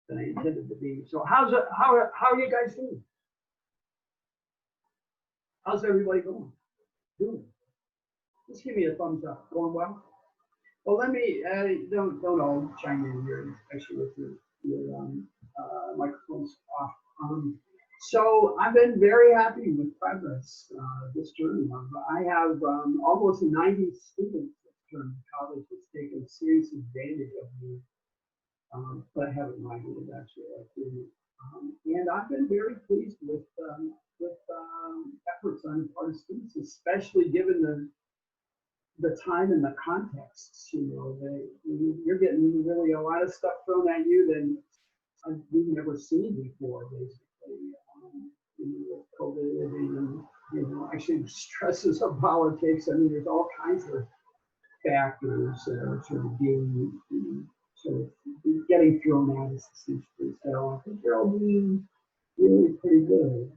than I intended to be. So how are you guys doing? How's everybody going? Doing? Just give me a thumbs up. Going well? Well, let me don't all chime in here, especially with your microphones off. So I've been very happy with progress this term. I have almost 90 students this term. College has taken serious advantage of me, but I haven't minded actually. And I've been very pleased with efforts on the part of students, especially given the time and the context. You're getting really a lot of stuff thrown at you that we've never seen before, basically. With COVID and actually the stresses of politics. I mean, there's all kinds of factors that are sort of being sort of getting thrown at us essentially. So I think you're all doing really pretty good.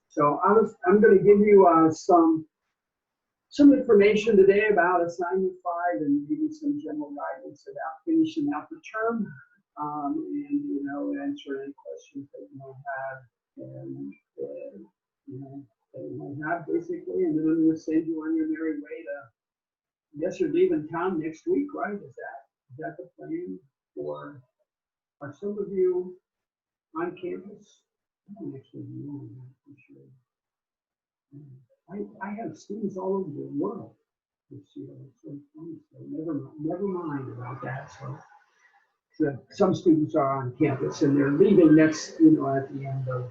So I'm going to give you some information today about assignment 5 and maybe some general guidance about finishing out the term, and answer any questions that you might have, and that you might have basically, and then I'm going to send you on your merry way to. I guess you're leaving town next week, right? Is that the plan? Or are some of you on campus? I don't actually know that for sure. I have students all over the world this year. So never mind about that. So some students are on campus and they're leaving next, at the end of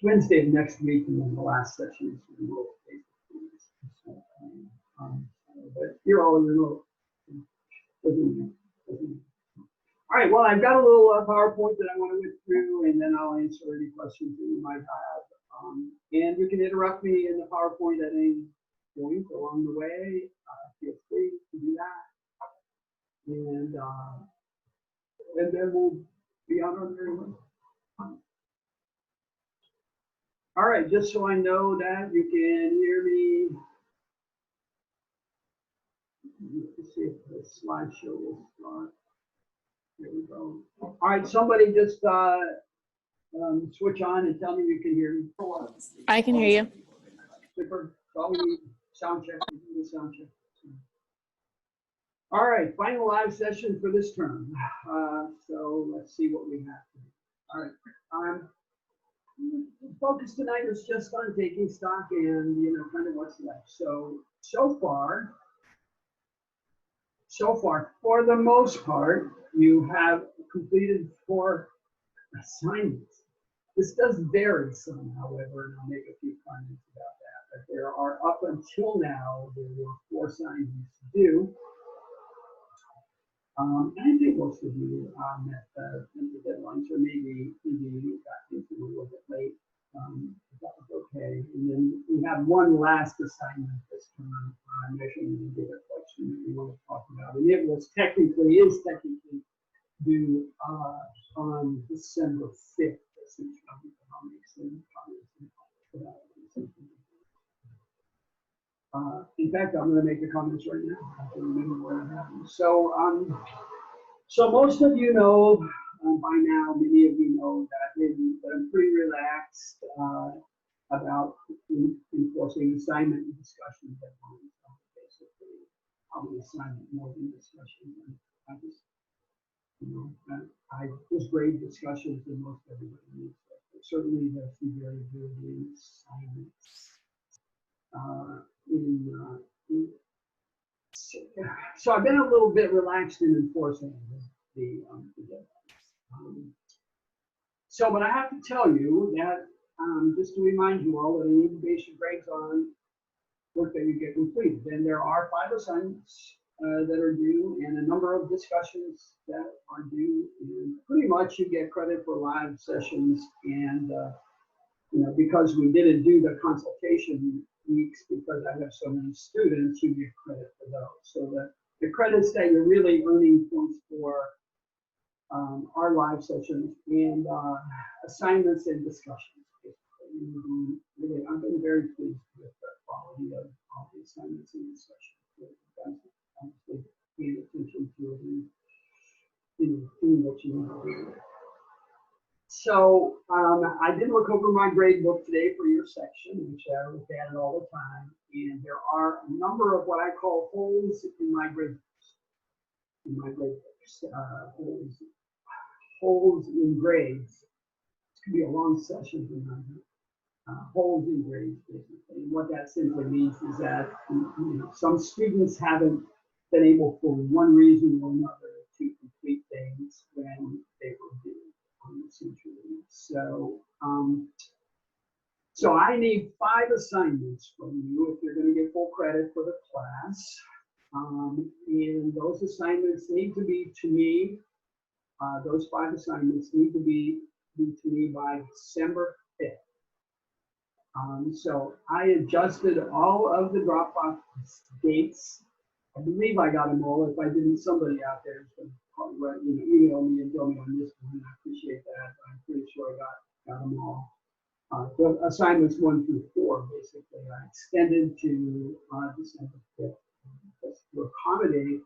Wednesday of next week, and then the last session is remote. But you're all remote. All right, well, I've got a little PowerPoint that I want to go through, and then I'll answer any questions that you might have. And you can interrupt me in the PowerPoint at any point along the way. Feel free to do that. And then we'll be on our merry way. All right, just so I know that you can hear me. Let's see if the slideshow will start. There we go. All right, somebody just switch on and tell me you can hear me. I can hear you. Super. All we need, sound check. Sound check. All right, final live session for this term. So let's see what we have. All right. Focus tonight is just on taking stock and kind of what's left. So far, for the most part, you have completed 4 assignments. This does vary some, however, and I'll make a few comments about that. But there are, up until now, there were 4 assignments to do. And I think most of you met the deadlines, or maybe you got into a little bit late. That was okay. And then we have one last assignment this term, measuring the data collection that we want to talk about. And it is technically due on December 5th. In fact, I'm going to make the comments right now. I can remember where I have them. So most of you know by now, many of you know that I'm pretty relaxed about enforcing assignment and discussion deadlines. Basically, I'm an assignment more than discussion. I just grade discussions than most everybody needs. Certainly, there's some variability in assignments. So I've been a little bit relaxed in enforcing the deadlines. But I have to tell you that just to remind you all that I need to base your grades on work that you get completed. And there are 5 assignments that are due, and a number of discussions that are due. And pretty much you get credit for live sessions, and because we didn't do the consultation weeks because I have so many students, you get credit for those. So the credits that you're really earning points for are live sessions and assignments and discussions. Really, I've been very pleased with the quality of all the assignments and discussions. Honestly, paying attention to it doing what you want to do. So I did look over my grade book today for your section, which I look at it all the time, and there are a number of what I call holes in my grade books. In my grade books, holes in grades. This could be a long session tonight. Holes in grades, basically. And what that simply means is that some students haven't been able, for one reason or another, to complete things when they were due. Essentially. So I need 5 assignments from you if you're going to get full credit for the class. And those assignments need to be to me, those 5 assignments need to be to me by December 5th. So I adjusted all of the Dropbox dates. I believe I got them all. If I didn't, somebody out there is going to email me and tell me I missed one. I appreciate that. I'm pretty sure I got them all. The assignments 1 through 4, basically, I extended to December 5th just to accommodate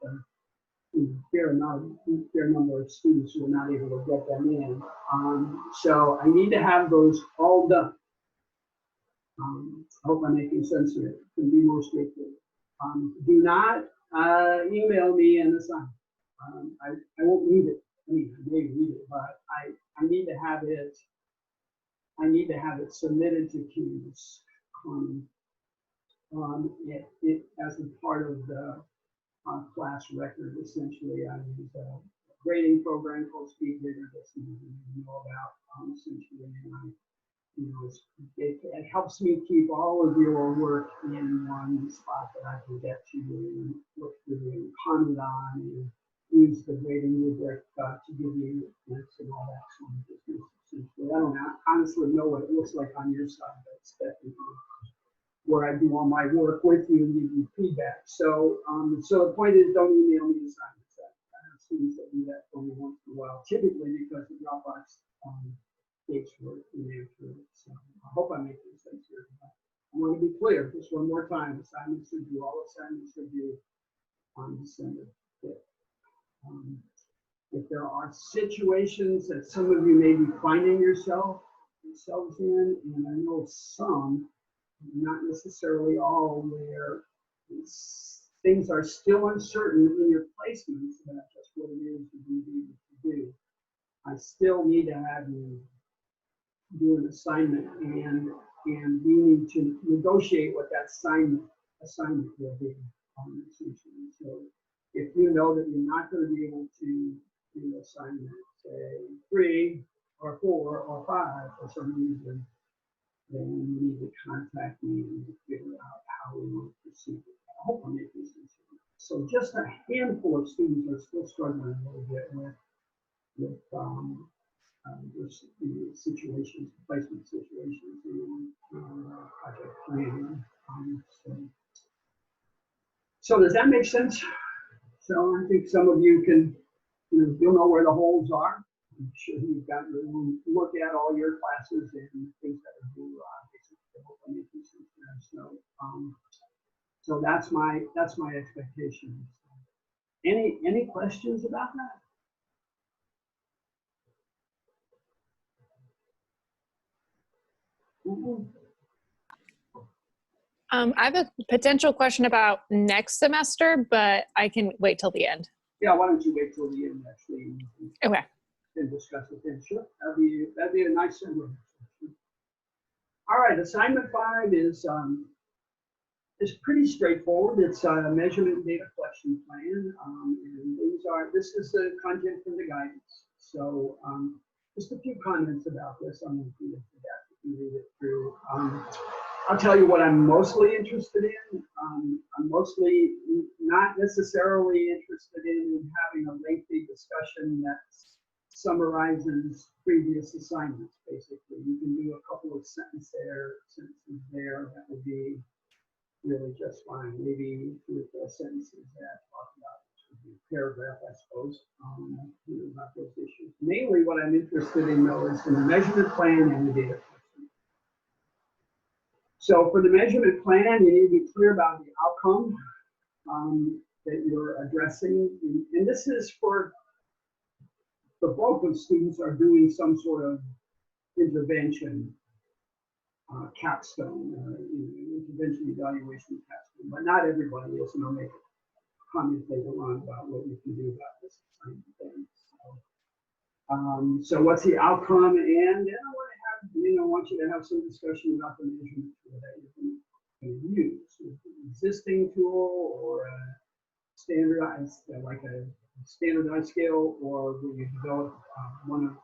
the fair number of students who are not able to get them in. So I need to have those all done. I hope I'm making sense here. It can be more straightforward. Do not email me an assignment. I won't read it. I mean, I may read it, but I need to have it. I need to have it submitted to Canvas it as a part of the class record. Essentially, I use a grading program called SpeedGrader that some of you know about. Essentially, and it helps me keep all of your work in one spot that I can get to and look through and comment on and use the grading rubric to give you links and all that sort of business. Essentially, I don't honestly know what it looks like on your side, but it's definitely where I do all my work with you and give you feedback. So, so the point is, don't email me assignments. I have students that do that only once in a while, typically because the Dropbox dates were inaccurate. So I hope I'm making sense here. I want to be clear, just one more time, assignments are due, all assignments are due on December 5th. If there are situations that some of you may be finding yourselves in, and I know some, not necessarily all, where things are still uncertain in your placements about just what it is that you need to do. I still need to have you do an assignment, and we need to negotiate what that assignment will be. Essentially. So if you know that you're not going to be able to do an assignment, say 3 or 4 or 5 for some reason, then you need to contact me and figure out how we want to proceed. I hope I'm making sense. So just a handful of students are still struggling a little bit with situations, placement situations, and project planning. So does that make sense? So I think some of you can, you'll know where the holes are. I'm sure you've got to look at all your classes and things that are due. So that's my expectation. Any questions about that? I have a potential question about next semester, but I can wait till the end. Yeah, why don't you wait till the end actually? Okay. And discuss it then. Sure, that'd be a nice summary. All right, assignment 5 is pretty straightforward. It's a measurement data collection plan, and this is the content from the guidance. So just a few comments about this. I'm going to read it through. I'll tell you what I'm mostly interested in. I'm mostly not necessarily interested in having a lengthy discussion that summarizes previous assignments, basically. You can do a couple of sentences there. That would be really just fine. Maybe 3 or 4 sentences that talk about a paragraph, I suppose, about those issues. Mainly what I'm interested in, though, is in the measurement plan and the data collection. So for the measurement plan, you need to be clear about the outcome that you're addressing. And this is for the bulk of students are doing some sort of intervention capstone, intervention evaluation capstone, but not everybody is, and I'll make a comment later on about what we can do about this kind of thing. So what's the outcome? And I want you to have some discussion about the measurement tool that you can use. An existing tool or a standardized, like a standardized scale, or will you develop one of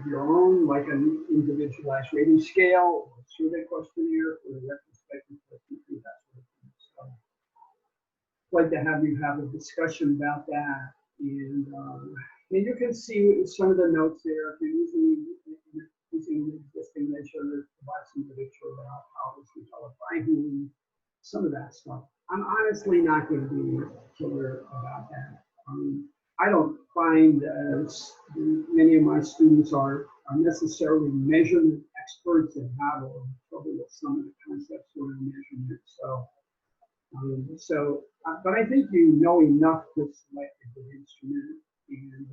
your own, like an individualized rating scale, or a survey questionnaire, or a retrospective questionnaire, that sort of thing. So I'd like to have you have a discussion about that. And you can see some of the notes there. If you're using an existing measure, provide some literature about how it was developed by whom, some of that stuff. I'm honestly not going to be killer about that. I don't find many of my students are necessarily measurement experts and have a trouble with some of the concepts of measurement. But I think you know enough to select a good instrument, and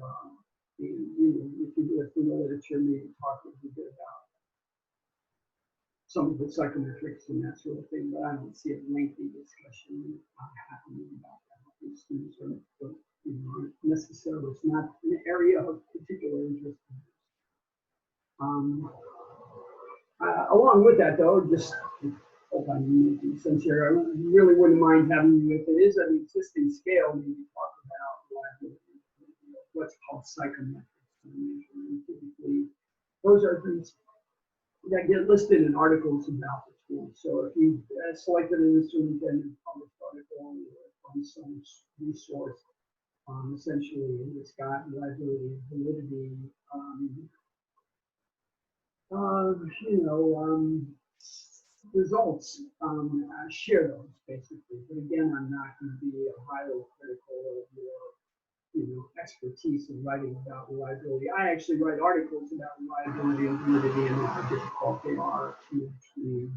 if you look through the literature, maybe talk a little bit about some of the psychometrics and that sort of thing. But I don't see a lengthy discussion happening about that. The students are necessarily, it's not an area of particular interest. Along with that, though, just hope I'm making sense here. I really wouldn't mind having you, if it is an existing scale, maybe talk about what's called psychometrics. Typically, those are things that get listed in articles about the tool. So if you selected an instrument and published article from some resource, essentially it's got reliability, validity, results, share those basically. But again, I'm not going to be highly critical of your expertise in writing about reliability. I actually write articles about reliability and validity and how difficult they are to achieve.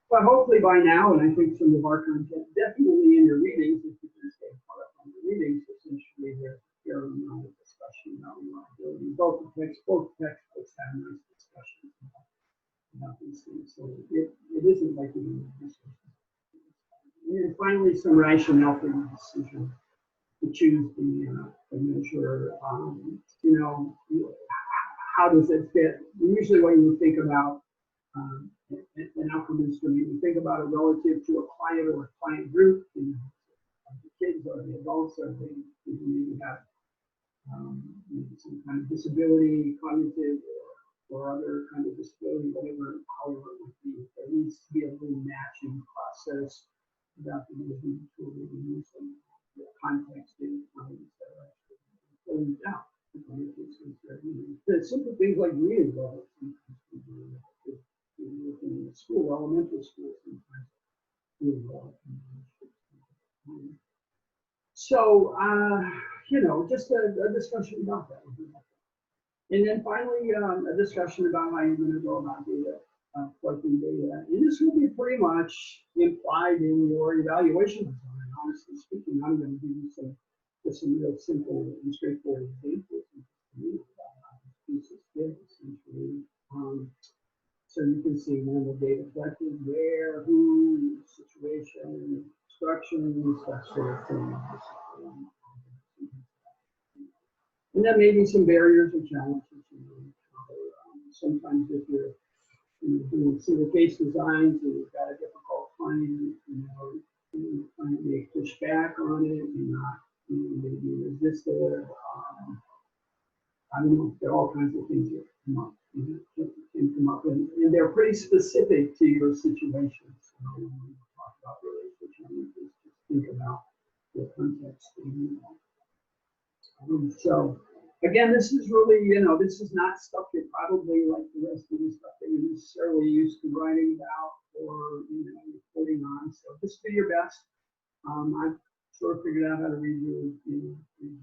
But hopefully by now, and I think some of our content, definitely in your readings, if you can stay caught up on the readings, essentially there's a fair amount of discussion about reliability. Both textbooks have nice discussions about these things. So it isn't like you need resources. And finally, some rationale for your decision to choose the measure. How does it fit? Usually when you think about an outcome instrument, you think about it relative to a client or a client group. The kids or the adults, or they maybe have some kind of disability, cognitive or other kind of disability, however it would be. There needs to be a little matching process about the measurement tool that we use and the context in that are actually filling it out. The simple things like reading levels, in the school, elementary school, sometimes really well. So, just a discussion about that would be helpful. And then finally, a discussion about how you're going to go about data, collecting data. And this will be pretty much implied in your evaluation design. Honestly speaking, I'm going to give you some real simple and straightforward examples about how this piece is fit, essentially. So you can see when the data collected, where, who, situation, instructions, that sort of thing. And then maybe some barriers or challenges. Sometimes if you're doing single case designs and you've got a difficult client, the client may push back on it, maybe resist it. I don't know, there are all kinds of things that come up. Can come up, and they're pretty specific to your situation. So when we talk about relationship challenges, just think about the context. So again, this is really, this is not stuff you're probably like the rest of the stuff that you're necessarily used to writing about or reporting on. So just do your best. I've sort of figured out how to read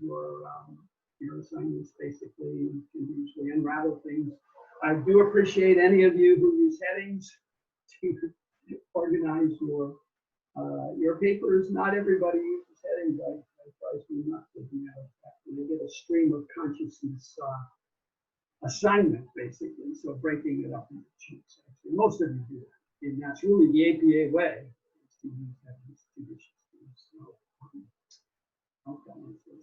your assignments basically, and can usually unravel things. I do appreciate any of you who use headings to organize your Your paper is not everybody uses headings. I drives me nuts. They get a stream of consciousness assignment, basically. So breaking it up into chunks. Actually, most of you do that, and that's really the APA way, is to use headings judiciously. So, okay.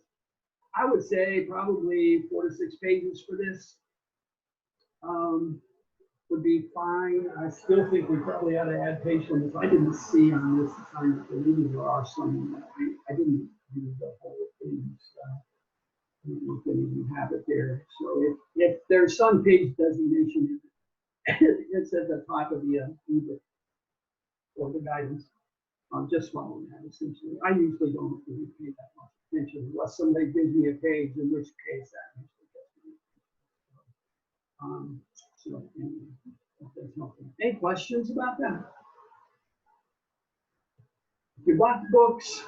I would say probably 4 to 6 pages for this would be fine. I still think we probably ought to add page limits. I didn't see on this assignment that maybe there are some. I didn't do the whole thing. So I don't know if they even have it there. So if there's some page designation, it's at the top of the ebook or the guidance. Just following that, essentially. I usually don't really pay that much attention unless somebody gives me a page, in which case that usually gets me. So anyway, that's helpful. Any questions about that? If you bought the books,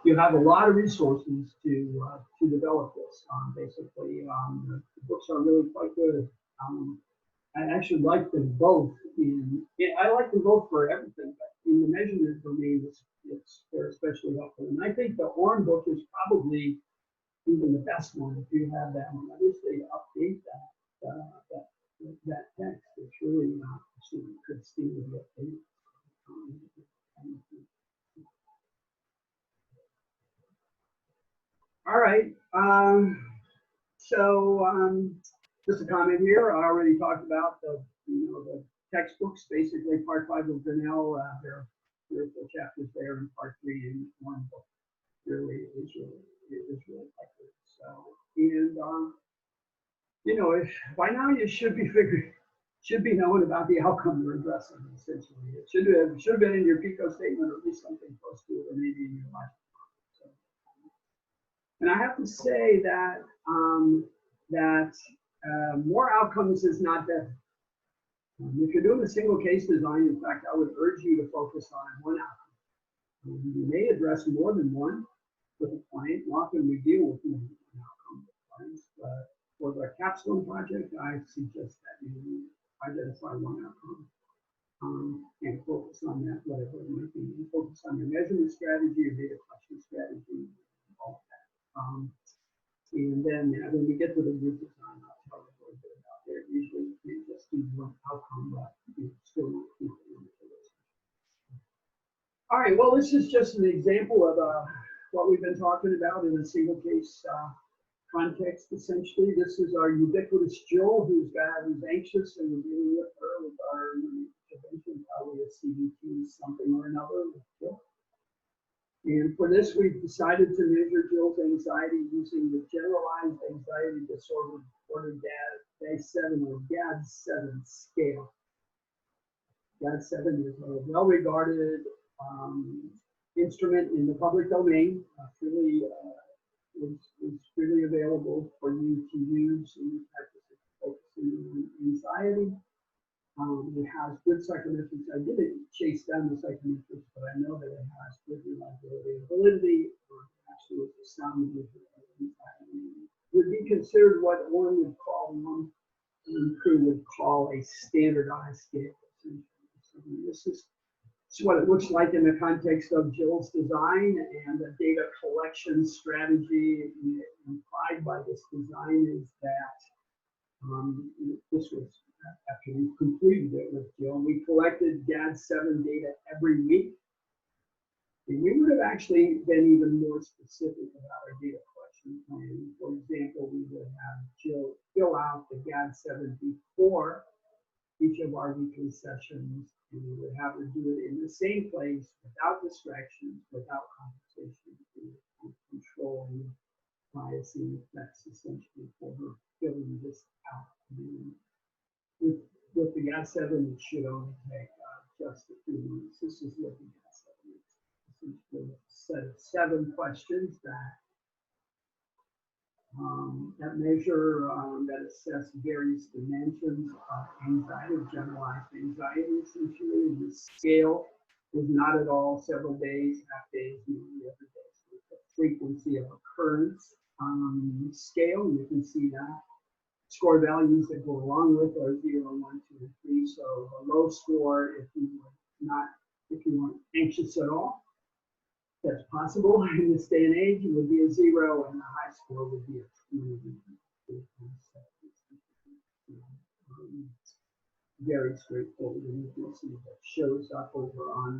you have a lot of resources to develop this. Basically, the books are really quite good. I actually like them both. I like them both for everything, but in the measurement domain, they're especially helpful. And I think the Orrin book is probably even the best one if you have that one. I wish they update that text. It's really not pristine to get updated. All right. Just a comment here. I already talked about the textbooks. Basically, part 5 of Grinnell. There are 3 or 4 chapters there, and part 3 in one book. Really is really quite good. So, and by now you should be knowing about the outcome you're addressing. Essentially, it should have been in your PICO statement, or at least something close to it, or maybe in your life. So, and I have to say that more outcomes is not better. If you're doing a single case design, in fact, I would urge you to focus on one outcome. You may address more than one with a client. Often we deal with more than one outcome with clients, but for the capstone project, I suggest that you identify one outcome and focus on that, whatever it might be. You focus on your measurement strategy, your data collection strategy, all of that. And then when we get to the group design, I'll tell you a little bit about there. Usually you just do one outcome, but you still want to keep it. All right, well, this is just an example of what we've been talking about in a single case context, essentially. This is our ubiquitous Jill, who's anxious, and we're dealing with her with our intervention, probably a CBT something or another with Jill. And for this, we've decided to measure Jill's anxiety using the Generalized Anxiety Disorder GAD-7 or GAD-7 scale. GAD-7 is a well-regarded instrument in the public domain. It's freely available for you to use in the practice of focusing on anxiety. It has good psychometrics. I didn't chase down the psychometrics, but I know that it has good reliability and validity. Actually, it's a sound measure of anxiety. It would be considered what Orrin would call, and crew would call a standardized scale. So this is what it looks like in the context of Jill's design and the data collection strategy. Implied by this design is that this was after we completed it with Jill. We collected GAD-7 data every week. And we would have actually been even more specific about our data collection plan. For example, we would have Jill fill out the GAD-7 before each of our weekly sessions, and we would have her do it in the same place without distractions, without conversation, controlling biasing effects essentially for her filling this out. With the GAD-7, it should only take just a few minutes. This is what the GAD-7 is. Essentially a set of 7 questions that measure, that assess various dimensions of anxiety, generalized anxiety, essentially. The scale is not at all several days, half days, maybe every day. So it's a frequency of occurrence scale, and you can see that. Score values that go along with are 0, 1, 2, and 3. So a low score if you were not if you weren't anxious at all. That's possible in this day and age. It would be a 0, and the high score would be a 20. Very straightforward, and you can see that shows up over on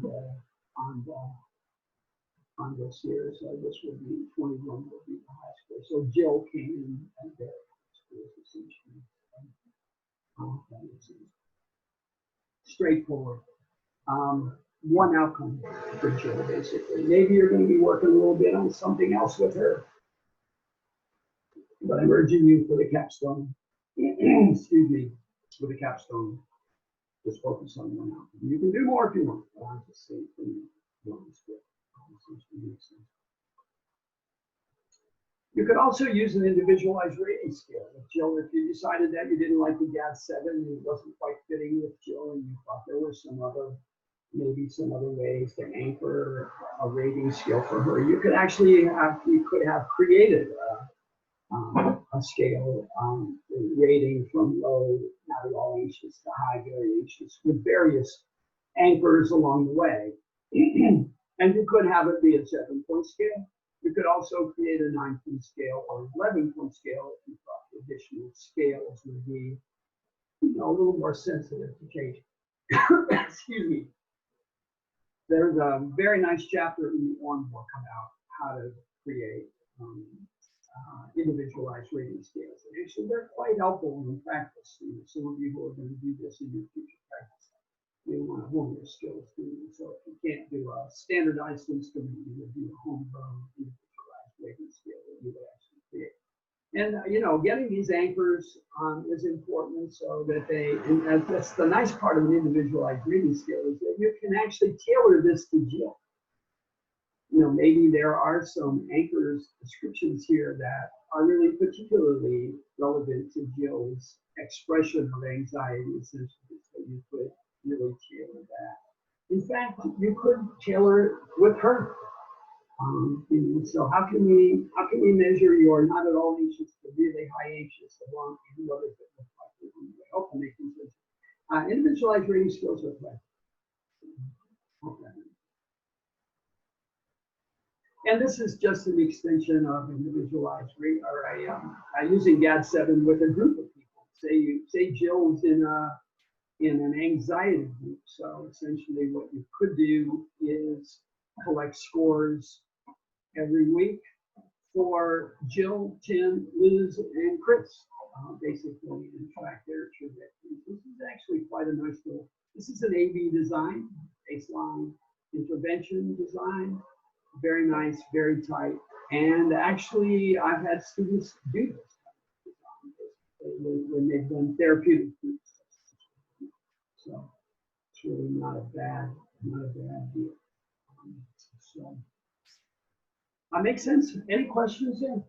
this here. So this would be 21 would be the high score. So Jill came in at very high scores essentially. That makes sense. Straightforward. One outcome for Jill, basically. Maybe you're going to be working a little bit on something else with her, but I'm urging you for the capstone. Excuse me, for the capstone, just focus on one outcome. You can do more if you want, but I'm just saying for me, you could also use an individualized rating scale. With Jill, if you decided that you didn't like the GAD-7 and it wasn't quite fitting with Jill, and you thought there were maybe some other ways to anchor a rating scale for her, you could actually have created a scale rating from low, not at all anxious, to high, very anxious, with various anchors along the way. And you could have it be a 7-point scale. You could also create a 9-point scale or 11-point scale if you thought the additional scales would be, a little more sensitive to change. Excuse me. There's a very nice chapter in the ON book about how to create individualized rating scales. And actually, they're quite helpful in practice. Some of you who are going to do this in your future practice, you want to hone your skills doing it. So if you can't do a standardized instrument, you would do a homegrown individualized rating scale that you would actually create. And getting these anchors is important so that and that's the nice part of an individualized rating scale, is that you can actually tailor this to Jill. Maybe there are some anchors descriptions here that are really particularly relevant to Jill's expression of anxiety, essentially. So you could really tailor that. In fact, you could tailor it with her. So how can we measure your not at all anxious to really high anxious along what does it look like? Hopefully making sense. Individualized rating skills are correct. Okay. And this is just an extension of individualized rating, or using GAD-7 with a group of people. Say Jill's in an anxiety group. So essentially, what you could do is collect scores every week for Jill, Tim, Liz, and Chris, basically, and track their trajectories. This is actually quite a nice little. This is an A/B design, baseline intervention design. Very nice, very tight. And actually, I've had students do this when they've done therapeutic groups. So it's really not a bad deal. So that makes sense. Any questions there?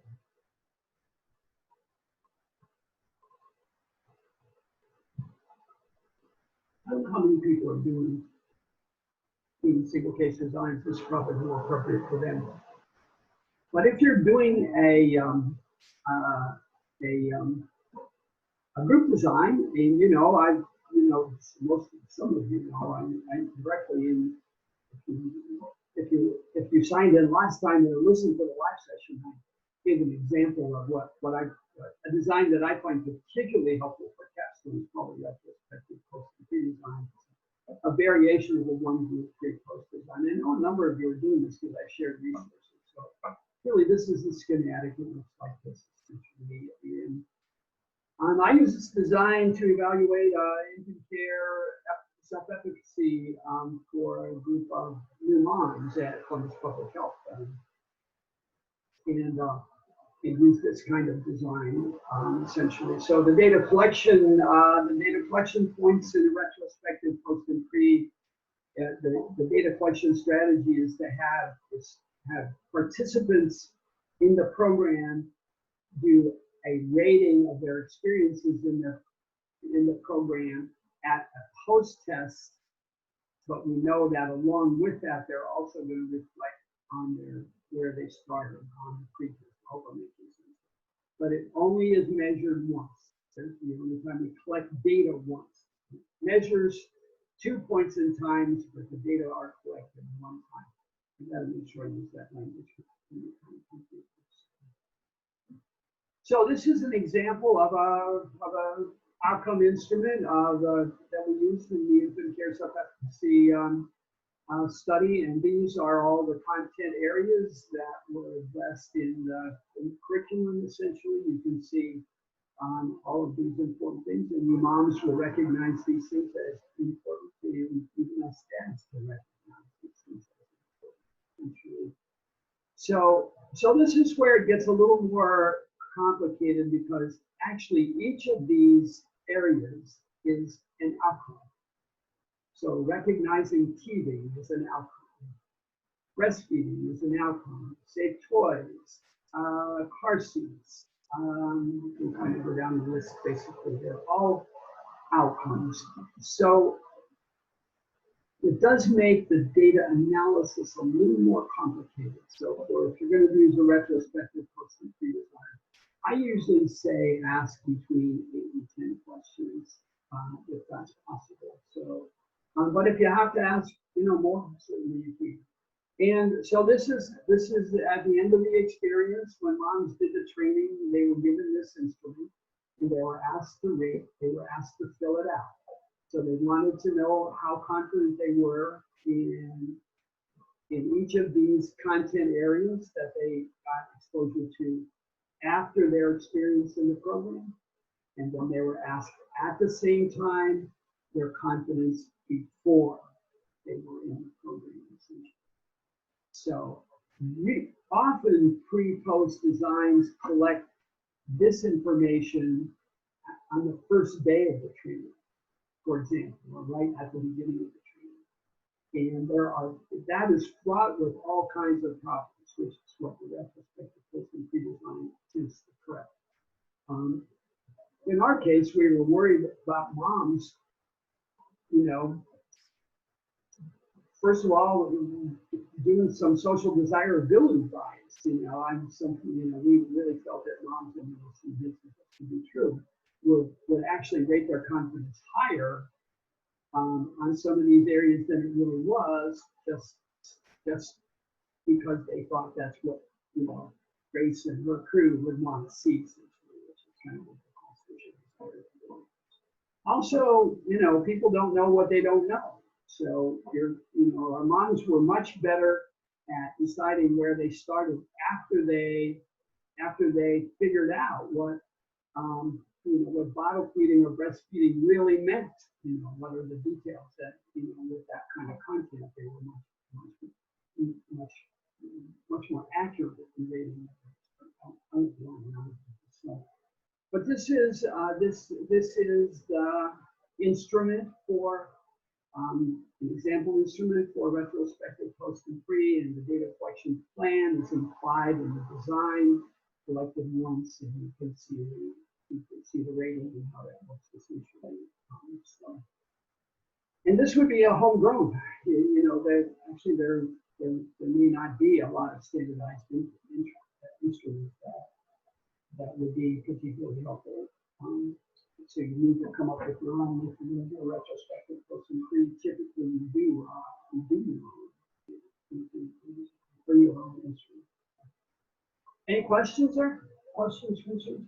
I don't know how many people are doing single case designs. This is probably more appropriate for them. But if you're doing a group design, and some of you know, I'm directly in. If you signed in last time and listened to the live session, I gave an example of a design that I find particularly helpful for capstone is probably retrospective post-complete design. A variation of the one group pre-post design. I know a number of you are doing this because I shared resources. So really, this is the schematic. It looks like this. I use this design to evaluate infant care self-efficacy for a group of new moms at Columbus Public Health, and use this kind of design essentially. So the data collection points in the retrospective, post and pre. The data collection strategy is to have participants in the program do a rating of their experiences in the program at a post-test, but we know that along with that, they're also going to reflect on where they started on the pre-test. But it only is measured once. It's the only time we collect data once. Measures 2 points in time, but the data are collected in one time. You gotta make sure I use that language. So this is an example of a outcome instrument that we used in the infant care self-efficacy study, and these are all the content areas that were addressed in the curriculum. Essentially, you can see all of these important things, and your moms will recognize these things as important to you, even as dads to recognize these things as important. So this is where it gets a little more complicated, because actually each of these areas is an outcome. So recognizing teething is an outcome. Breastfeeding is an outcome. Safe toys, car seats. You can kind of go down the list. Basically, they're all outcomes. So it does make the data analysis a little more complicated. So if you're going to use a retrospective post-and pre-design, I usually say ask between 8 and 10 questions if that's possible. So, but if you have to ask, more, certainly you can. And so this is at the end of the experience. When moms did the training, they were given this instrument, and they were asked to rate. They were asked to fill it out. So they wanted to know how confident they were in each of these content areas that they got exposure to after their experience in the program. And then they were asked at the same time their confidence before they were in the program. So we often pre-post designs collect this information on the first day of the training, for example, or right at the beginning of the training. And that is fraught with all kinds of problems, which is what the retrospective post and pre-design tends to correct. In our case, we were worried about moms, first of all, doing some social desirability bias. We really felt that moms, and this to be true, would actually rate their confidence higher on some of these areas than it really was, just because they thought that's what Grace and her crew would want to see, which is kind of what the constitution is. Also, people don't know what they don't know. So our moms were much better at deciding where they started after they figured out what bottle feeding or breastfeeding really meant. What are the details that with that kind of content they were much more accurate in rating. But this is the instrument for. An example instrument for retrospective post and pre, and the data collection plan is implied in the design, collected once, and you can see the rating and how that looks essentially. And this would be a homegrown. That actually there may not be a lot of standardized instruments that would be particularly helpful. So you need to come up with your own. If you're going to do a retrospective post and pre, typically you do your own. Bring your own instrument. Any questions there? Questions, concerns?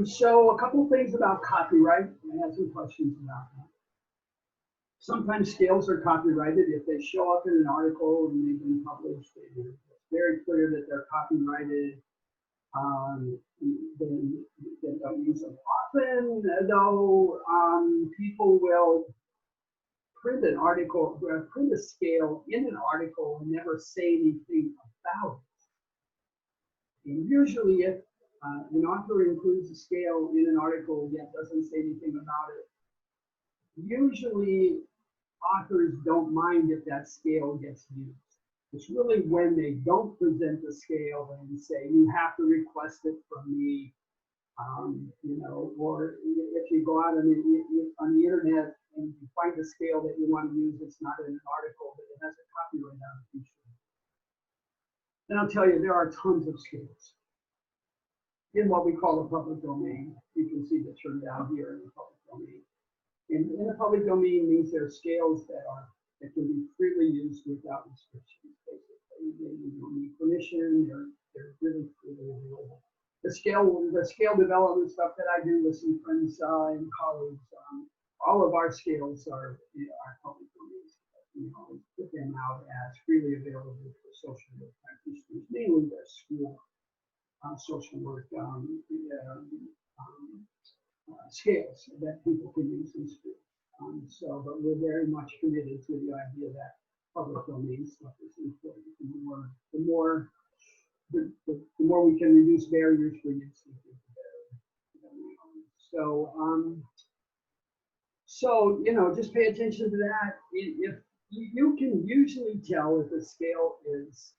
So a couple of things about copyright. I have some questions about that. Sometimes scales are copyrighted if they show up in an article and they've been published. It's very clear that they're copyrighted. Then don't use them often, though. People will print an article, print a scale in an article and never say anything about it. And usually, if an author includes a scale in an article yet doesn't say anything about it, usually authors don't mind if that scale gets used. It's really when they don't present the scale and say, you have to request it from me, or if you go out on the internet and you find a scale that you want to use, it's not in an article, but it has a copyright on it. And I'll tell you, there are tons of scales. in what we call the public domain. You can see the term down here in the public domain. In the public domain means there are scales that can be freely used without restrictions. Basically, you don't need permission. They're really freely available. The scale development stuff that I do with some friends and colleagues, all of our scales are public domains. We always put them out as freely available for social work practitioners, mainly their school social work scales that people can use in school. But we're very much committed to the idea that public domain stuff is important. The more we can reduce barriers for use, the better. So just pay attention to that. If you can usually tell if a scale is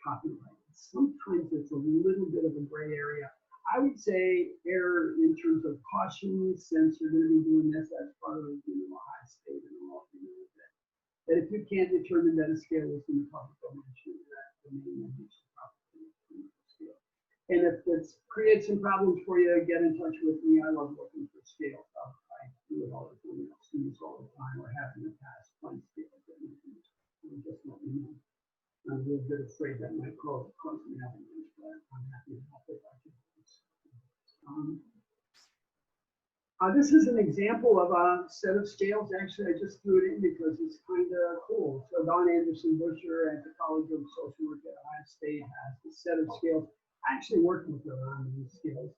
copyrighted. Sometimes it's a little bit of a gray area. I would say error in terms of caution, since you're going to be doing this as part of a high state and all that if you can't determine that a scale is in the public domain, that domain you should probably scale. And if it creates some problems for you, get in touch with me. I love looking for scales. I do it all the time. Students all the time, or have in the past find scales that you can just let me know. I'm a little bit afraid that might cause me avalanche, but I'm happy to help if I can. This is an example of a set of scales. Actually, I just threw it in because it's kind of cool. So Dawn Anderson Busher at the College of Social Work at Ohio State has a set of scales. I actually worked with her on these scales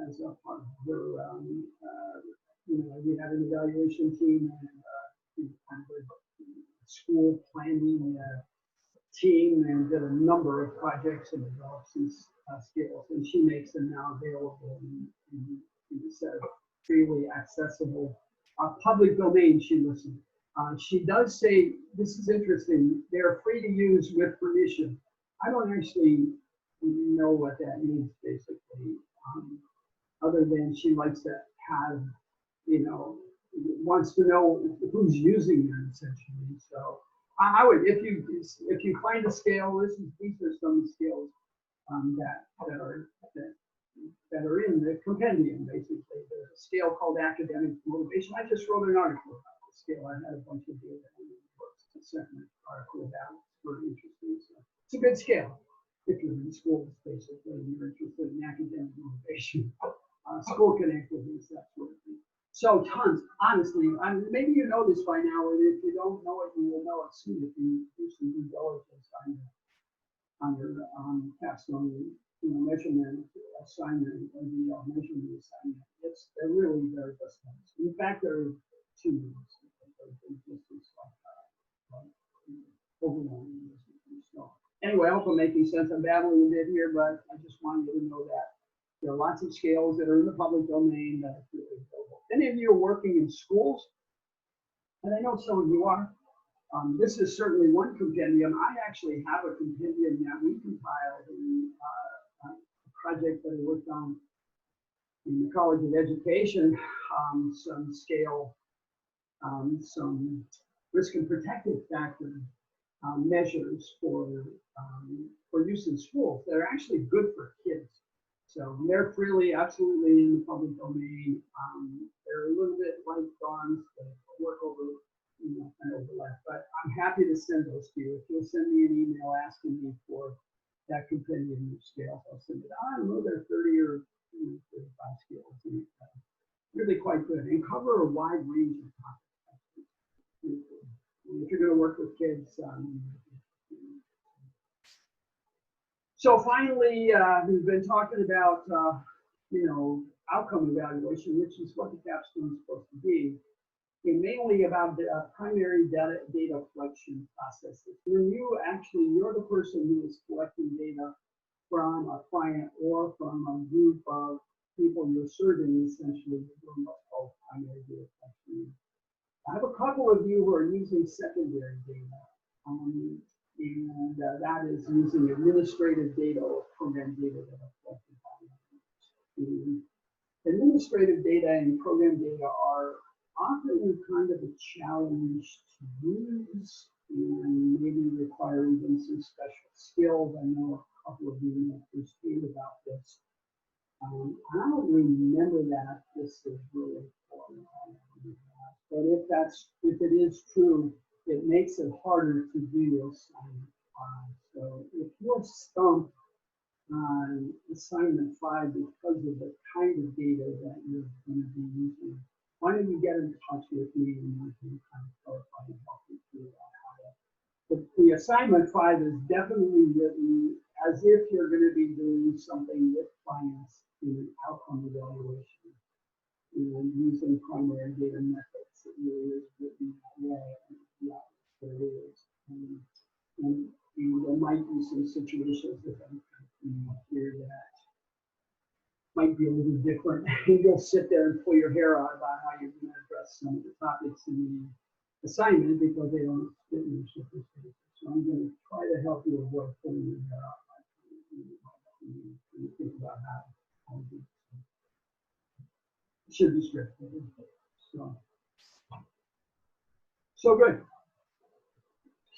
as a part of her. We had an evaluation team and kind of a school planning team, and did a number of projects and developed these scales, and she makes them now available in a set of freely accessible public domain. She does say, this is interesting, they're free to use with permission. I don't actually know what that means, basically, other than she likes to have, wants to know who's using them, essentially. So I would, if you find a scale, these are some scales that are in the compendium. Basically, there's a scale called academic motivation. I just wrote an article about the scale. I had a bunch of data in the books to send an article about. It's very interesting. So it's a good scale if you're in schools, basically, and you're interested in academic motivation, school connectiveness, that sort of thing. So tons, honestly. Maybe you know this by now, and if you don't know it, you will know it soon if you do some due diligence on your capstone, measurement assignment, or the measurement assignment. They're really very customized. In fact, there are two. Overwhelming. So anyway, I hope I'm making sense. I'm babbling a bit here, but I just wanted you to know that there are lots of scales that are in the public domain that are really available. Any of you are working in schools, and I know some of you are. This is certainly one compendium. I actually have a compendium that we compiled in a project that I worked on in the College of Education, some scale, some risk and protective factor measures for use in schools that are actually good for kids. So they're freely, absolutely in the public domain. They're a little bit like Dawn's work over, kind of overlap, but I'm happy to send those to you. If you'll send me an email asking me for that compendium of scales, I'll send it. I don't know, they're 30 or 35 scales. And, really quite good, and cover a wide range of topics. If you're going to work with kids. So finally, we've been talking about, outcome evaluation, which is what the capstone is supposed to be. And mainly about the primary data collection processes. When you're the person who is collecting data from a client or from a group of people you're serving, essentially, you're doing what's called primary data collection. I have a couple of you who are using secondary data, and that is using administrative data or program data that are collected by others. Administrative data and program data are often kind of a challenge to use, and maybe require even some special skills. I know a couple of you that first tweet about this. I don't remember that this is really important. But if it is true, it makes it harder to do assignment 5. So if you're stumped on assignment 5 because of the kind of data that you're going to be using, why don't you get in touch with me and I can kind of clarify and help you through that. The assignment 5 is definitely written as if you're going to be doing something with clients in an outcome evaluation, using primary data methods. It really is written that way. Yeah, there is. And there might be some situations that I'm here that might be a little different. You'll sit there and pull your hair out about how you're going to address some of the topics in the assignment because they don't fit in your circumstances. So I'm going to try to help you avoid pulling your hair out. You think about how to do it. It should be straightforward. So good.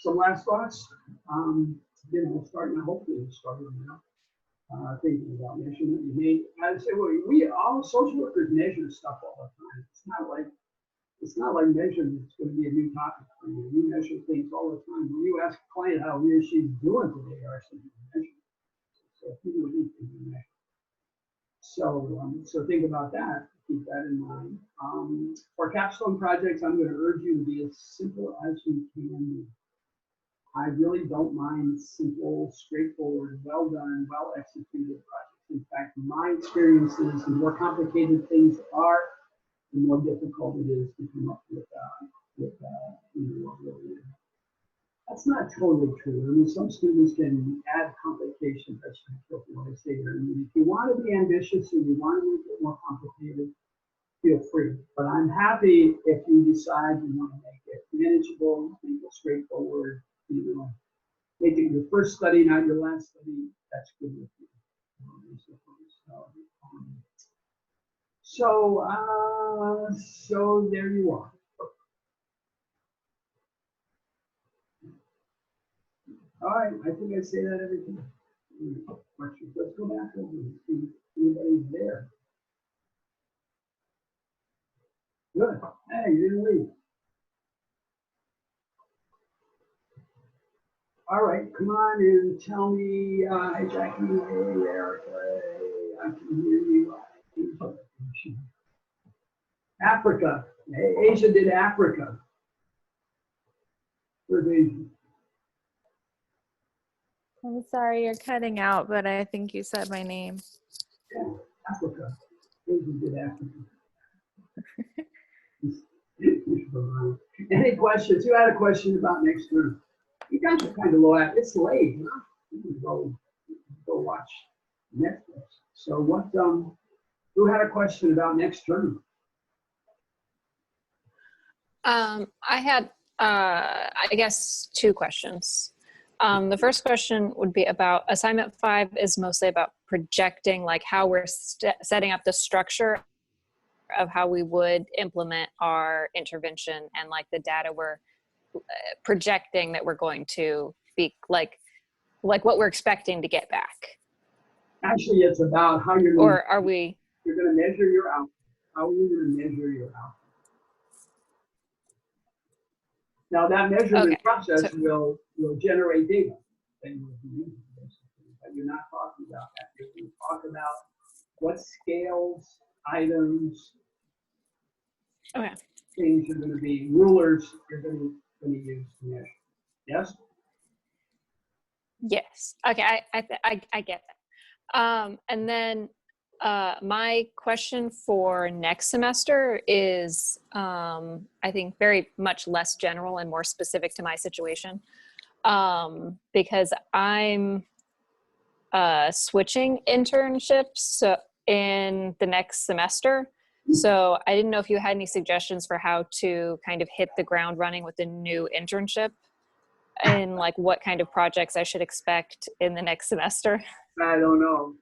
Some last thoughts. Starting. Hopefully, we're starting now. Thinking about measurement. I say, well, we all social workers measure stuff all the time. It's not like measurement is going to be a new topic for you. You measure things all the time. When you ask a client how he or she's doing today, or something, measure. So if you do anything, you measure. So think about that. Keep that in mind. For capstone projects, I'm going to urge you to be as simple as you can. I really don't mind simple, straightforward, well done, well executed projects. In fact, my experience is the more complicated things are, the more difficult it is to come up with what really is. That's not totally true. I mean, some students can add complications. That's what I say here. I mean, if you want to be ambitious and you want to make it more complicated, feel free. But I'm happy if you decide you want to make it manageable, make it straightforward, make it your first study, not your last study. That's good with you. So there you are. All right, I think I say that every time. Questions? Let's go back over and see if anybody's there. Good. Hey, you didn't leave. All right, come on and tell me, hi Jackie, hey Erica, hey, I can hear you. Africa. Hey, Asia did Africa. Where's Asia? I'm sorry, you're cutting out, but I think you said my name. Yeah, Africa. Asia did Africa. Any questions? Who had a question about next term? You guys are kind of low at. It's late, huh? You can go watch Netflix. So what? Who had a question about next term? I had, I guess, 2 questions. The first question would be about assignment 5 is mostly about projecting like how we're setting up the structure of how we would implement our intervention and like the data we're projecting that we're going to be like what we're expecting to get back. Actually, it's about how you're going or are we you're going to measure your outcome. How are you going to measure your outcome? Now that measurement process will generate data that you will be using, basically, but you're not talking about that. You're going to talk about what scales, items, things are going to be, rulers you're going to use to measure. Yes? Yes. Okay, I get that. And then my question for next semester is, I think, very much less general and more specific to my situation, because I'm switching internships in the next semester. So I didn't know if you had any suggestions for how to kind of hit the ground running with a new internship and like what kind of projects I should expect in the next semester. I don't know.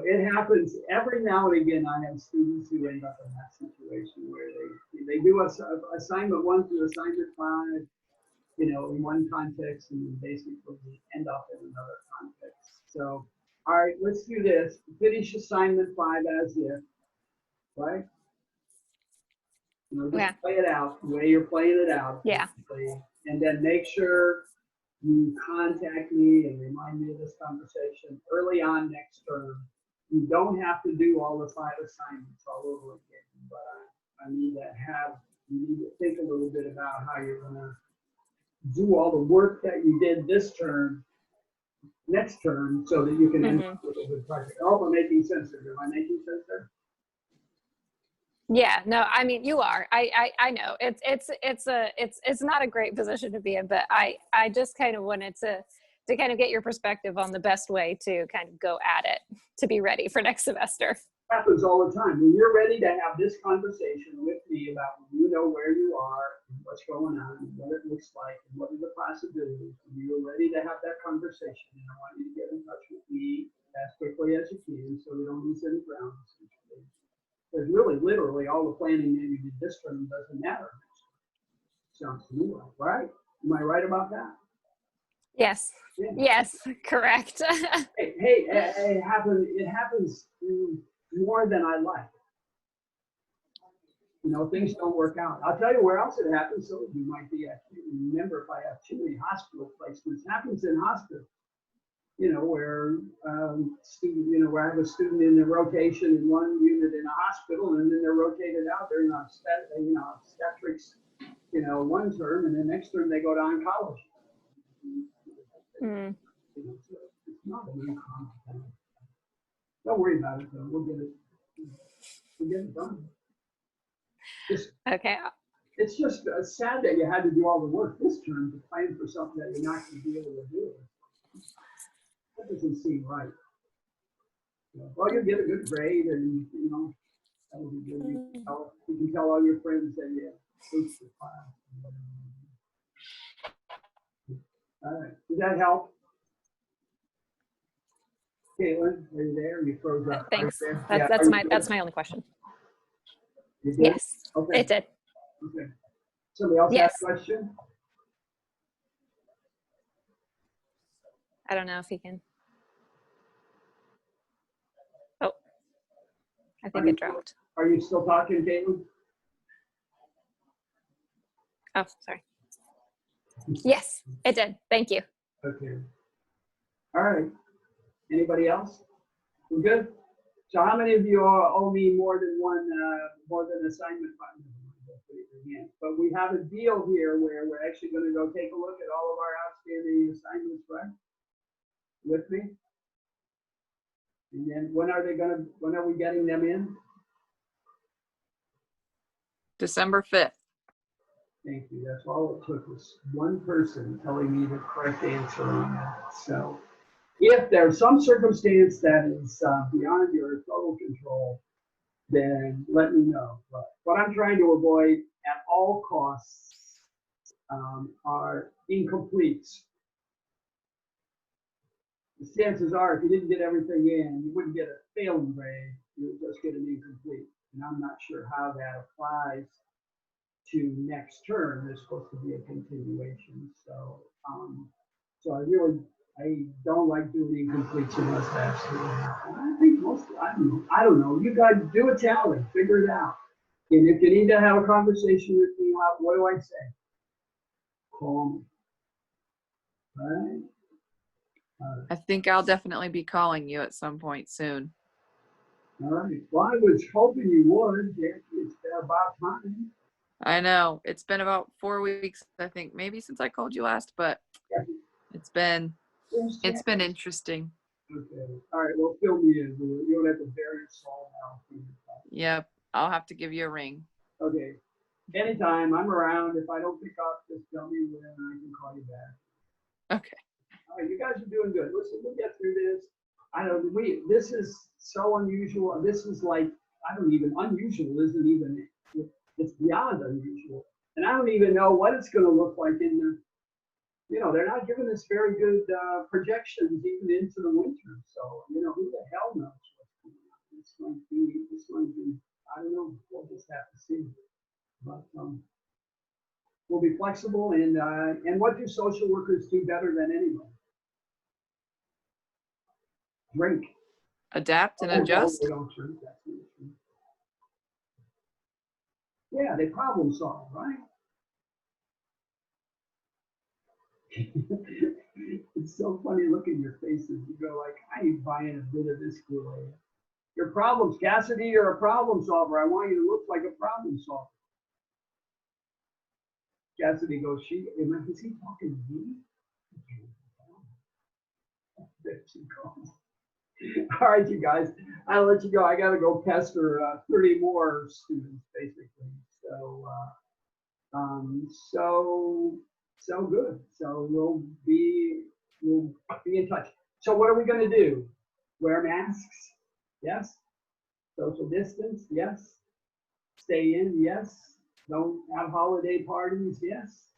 It happens every now and again. I have students who end up in that situation where they do assignment 1 through assignment 5, in one context, and basically end up in another context. So, all right, let's do this. Finish assignment 5 as if, right? You know, just Yeah. play it out the way you're playing it out. Yeah. basically. And then make sure you contact me and remind me of this conversation early on next term. You don't have to do all the 5 assignments all over again, but I need to you need to think a little bit about how you're gonna do all the work that you did this term, next term, so that you can end up with a good project. I hope I'm making sense there. Am I making sense there? Yeah, no, I mean you are. I know it's not a great position to be in, but I just kind of wanted to kind of get your perspective on the best way to kind of go at it to be ready for next semester. Happens all the time. When you're ready to have this conversation with me about when you know where you are and what's going on and what it looks like and what are the possibilities, when you're ready to have that conversation, and I want you to get in touch with me as quickly as you can so we don't lose any ground. Because really, literally, all the planning that you did this term doesn't matter. Sounds to me like, right? Am I right about that? Yes. Yeah. Yes, correct. Hey, it happens more than I like. You know, things don't work out. I'll tell you where else it happens. So you might be, I can't remember if I have too many hospital placements. It happens in hospitals. You know, where where I have a student in the rotation in one unit in a hospital, and then they're rotated out. They're in obstetrics, one term, and the next term they go to oncology. Mm. It's not an uncommon thing. Don't worry about it, though. We'll get it done. Okay. It's just sad that you had to do all the work this term to plan for something that you're not going to be able to do. That doesn't seem right. Well, you'll get a good grade, and that will be good. You can tell all your friends that you aced the class. All right. Does that help? Caitlin, are you there? You froze up. Thanks. Yeah, That's my only question. You did? Yes. Okay. It did. Okay. Somebody else Yes. have a question? I don't know if he can. Oh, I think it dropped. Are you still talking, Caitlin? Oh, sorry. Yes, it did. Thank you. Okay. All right. Anybody else? We're good? So how many of you owe me more than assignment fund? But we have a deal here where we're actually going to go take a look at all of our outstanding assignments, right? With me? And then when are we getting them in? December 5th. Thank you. That's all it took was one person telling me the correct answer on that. So if there's some circumstance that is beyond your total control, then let me know. But what I'm trying to avoid at all costs are incompletes. The chances are, if you didn't get everything in, you wouldn't get a failing grade. You would just get an incomplete. And I'm not sure how that applies to next term. There's supposed to be a continuation. So, I don't like doing incompletes unless that's I think I don't know. You guys do a tally, figure it out. And if you need to have a conversation with me, what do I say? Call me. All right? I think I'll definitely be calling you at some point soon. All right. Well, I was hoping you would. It's about time. I know. It's been about 4 weeks, I think, maybe since I called you last, but it's been interesting. Okay. All right. Well, fill me in. You don't have to bury your soul now. Yep. I'll have to give you a ring. Okay. Anytime I'm around. If I don't pick up, just tell me when I can call you back. Okay. All right. You guys are doing good. Listen, we'll get through this. This is so unusual. This is like, unusual isn't even, it's beyond unusual. And I don't even know what it's going to look like in the, they're not giving us very good projections even into the winter. So, who the hell knows what's going on? It's going to be, I don't know. We'll just have to see. But we'll be flexible. And what do social workers do better than anyone? drink. Adapt and Oh, no, adjust. they don't drink, that's not true. Yeah, they problem solve, right? It's so funny looking at your faces. You go like, I ain't buying a bit of this Kool-Aid. Your problems, Cassidy, you're a problem solver. I want you to look like a problem solver. Cassidy goes, is he talking to me? There she goes. All right, you guys, I'll let you go. I gotta go pester 30 more students, basically. So good. So we'll be in touch. So what are we gonna do? Wear masks? Yes. Social distance? Yes. Stay in? Yes. Don't have holiday parties? Yes.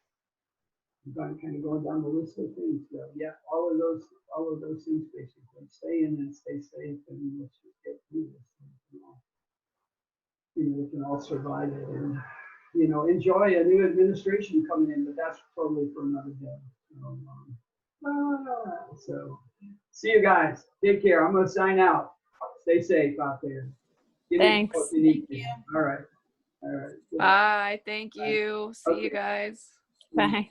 I'm kind of going down the list of things. So yeah, all of those things basically. Stay in and stay safe, and let's just get through this. We can all survive it, and enjoy a new administration coming in. But that's totally for another day. So see you guys. Take care. I'm gonna sign out. Stay safe out there. Get in Thanks. if you need to. All right. All right. Good night. Bye. Thank you. See you guys. Bye.